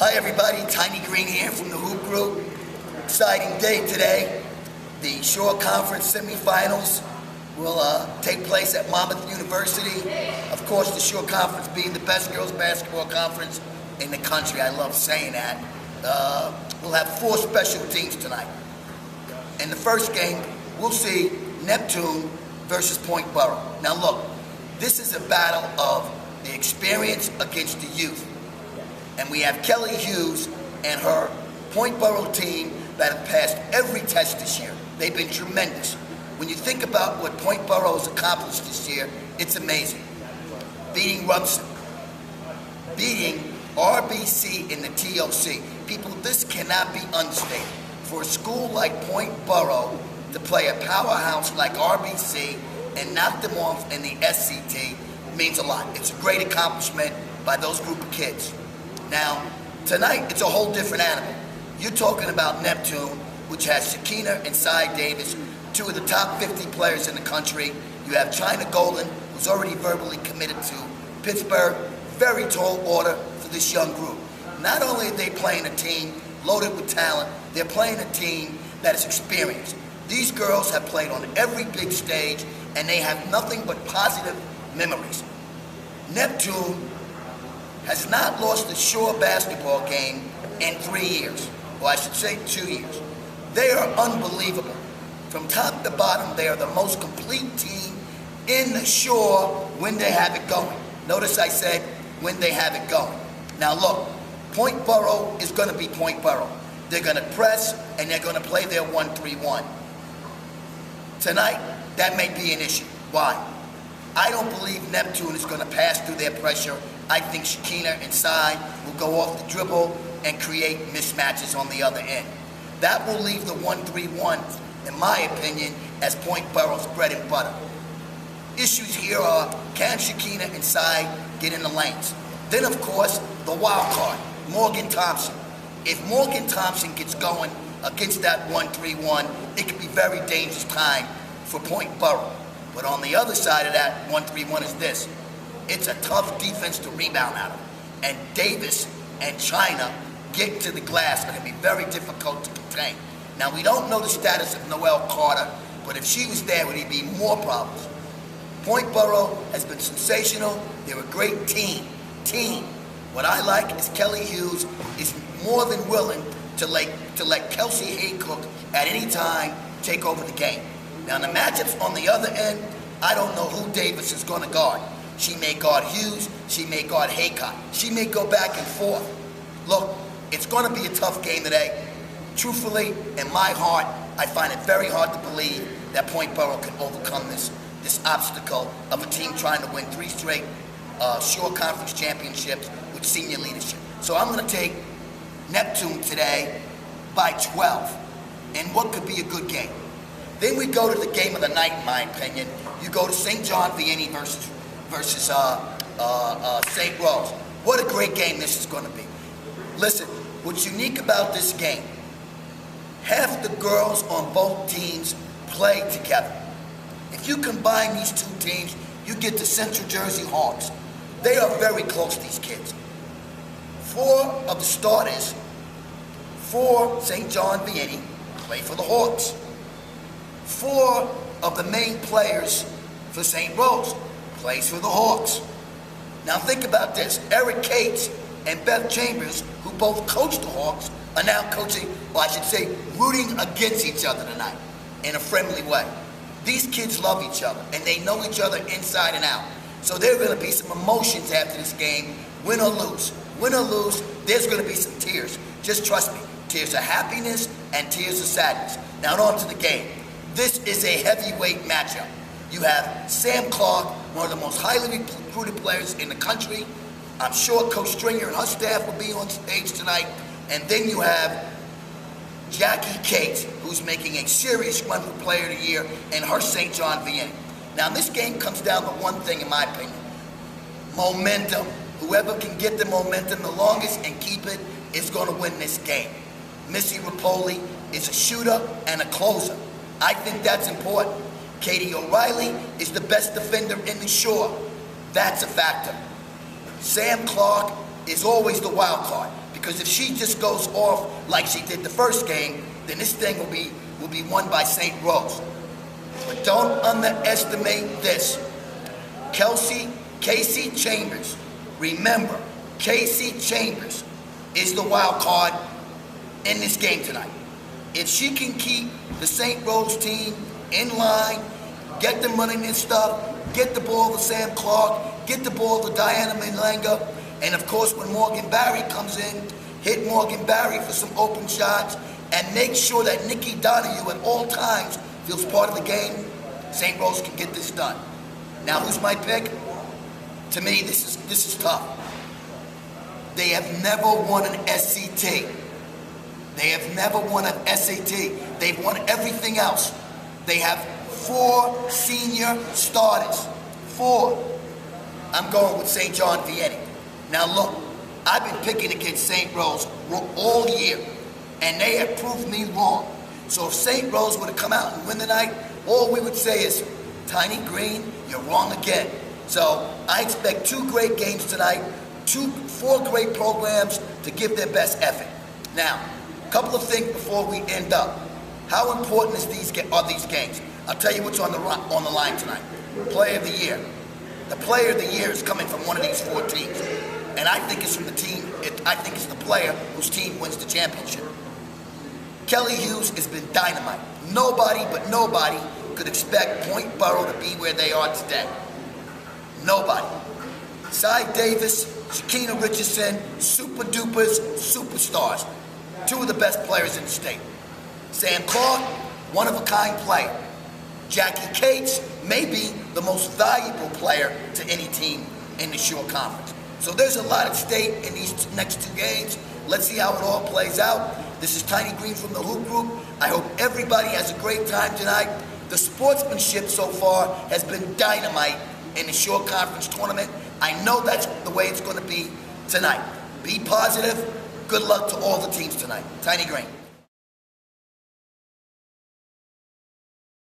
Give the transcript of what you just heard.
Hi everybody, Tiny Green here from the Hoop Group. Exciting day today. The Shore Conference semifinals will take place at Monmouth University. Of course, the Shore Conference being the best girls basketball conference in the country. I love saying that. We'll have 4 special teams tonight. In the first game, we'll see Neptune versus Point Borough. Now look, this is a battle of the experience against the youth. And we have Kelly Hughes and her Point Borough team that have passed every test this year. They've been tremendous. When you think about what Point Borough has accomplished this year, it's amazing. Beating Rumson, beating RBC in the TOC. People, this cannot be understated. For a school like Point Borough to play a powerhouse like RBC and knock them off in the SCT means a lot. It's a great accomplishment by those group of kids. Now, tonight, it's a whole different animal. You're talking about Neptune, which has Shekinah and Cy Davis, 2 of the top 50 players in the country. You have China Golden, who's already verbally committed to Pittsburgh. Very tall order for this young group. Not only are they playing a team loaded with talent, they're playing a team that is experienced. These girls have played on every big stage, and they have nothing but positive memories. Neptune has not lost a Shore basketball game in 3 years, or I should say 2 years. They are unbelievable. From top to bottom, they are the most complete team in the Shore when they have it going. Notice I said when they have it going. Now look, Point Borough is going to be Point Borough. They're going to press, and they're going to play their 1-3-1. Tonight, that may be an issue. Why? I don't believe Neptune is going to pass through their pressure. I think Shekinah and Cy will go off the dribble and create mismatches on the other end. That will leave the 1-3-1, in my opinion, as Point Borough's bread and butter. Issues here are, can Shekinah and Cy get in the lanes? Then, of course, the wild card, Morgan Thompson. If Morgan Thompson gets going against that 1-3-1, it could be very dangerous time for Point Borough. But on the other side of that 1-3-1 is this. It's a tough defense to rebound out of. And Davis and China getting to the glass are going to be very difficult to contain. Now, we don't know the status of Noelle Carter, but if she was there, would there be more problems? Point Borough has been sensational. They're a great team. What I like is Kelly Hughes is more than willing to let Kelsey Haycock at any time take over the game. Now, in the matchups on the other end, I don't know who Davis is going to guard. She may guard Hughes, she may guard Haycock. She may go back and forth. Look, it's going to be a tough game today. Truthfully, in my heart, I find it very hard to believe that Point Borough can overcome this obstacle of a team trying to win 3 straight Shore Conference championships with senior leadership. So I'm going to take Neptune today by 12 in what could be a good game. Then we go to the game of the night, in my opinion. You go to St. John Vianney versus St. Rose. What a great game this is going to be. Listen, what's unique about this game, half the girls on both teams play together. If you combine these 2 teams, you get the Central Jersey Hawks. They are very close, these kids. 4 of the starters for St. John Vianney play for the Hawks. 4 of the main players for St. Rose plays for the Hawks. Now think about this. Eric Cates and Beth Chambers, who both coach the Hawks, are now coaching, or I should say, rooting against each other tonight in a friendly way. These kids love each other, and they know each other inside and out. So there are going to be some emotions after this game, win or lose. Win or lose, there's going to be some tears. Just trust me. Tears of happiness and tears of sadness. Now on to the game. This is a heavyweight matchup. You have Sam Clark, one of the most highly recruited players in the country. I'm sure Coach Stringer and her staff will be on stage tonight. And then you have Jackie Cates, who's making a serious run for Player of the Year, and her St. John Vianney. Now, this game comes down to one thing, in my opinion. Momentum. Whoever can get the momentum the longest and keep it is going to win this game. Missy Rapoli is a shooter and a closer. I think that's important. Katie O'Reilly is the best defender in the Shore. That's a factor. Sam Clark is always the wild card because if she just goes off like she did the first game, then this thing will be won by St. Rose. But don't underestimate this. Casey Chambers. Remember, Casey Chambers is the wild card in this game tonight. If she can keep the St. Rose team in line, get them running their stuff, get the ball to Sam Clark, get the ball to Diana Malenga, and of course when Morgan Barry comes in, hit Morgan Barry for some open shots, and make sure that Nikki Donahue at all times feels part of the game, St. Rose can get this done. Now who's my pick? To me, this is tough. They have never won an SCT. They have never won an SAT. They've won everything else. They have 4 senior starters. 4. I'm going with St. John Vianney. Now look, I've been picking against St. Rose all year, and they have proved me wrong. So if St. Rose were to come out and win tonight, all we would say is, Tiny Green, you're wrong again. So I expect 2 great games tonight, 4 great programs to give their best effort. Now, a couple of things before we end up. How important are these games? I'll tell you what's on the line tonight. Player of the Year. The Player of the Year is coming from one of these 4 teams. And I think it's from the team, I think it's the player whose team wins the championship. Kelly Hughes has been dynamite. Nobody could expect Point Borough to be where they are today. Nobody. Cy Davis, Shakina Richardson, super dupers, superstars. 2 of the best players in the state. Sam Clark, one-of-a-kind player. Jackie Cates may be the most valuable player to any team in the Shore Conference. So there's a lot at stake in these next 2 games. Let's see how it all plays out. This is Tiny Green from the Hoop Group. I hope everybody has a great time tonight. The sportsmanship so far has been dynamite in the Shore Conference tournament. I know that's the way it's going to be tonight. Be positive. Good luck to all the teams tonight. Tiny Green.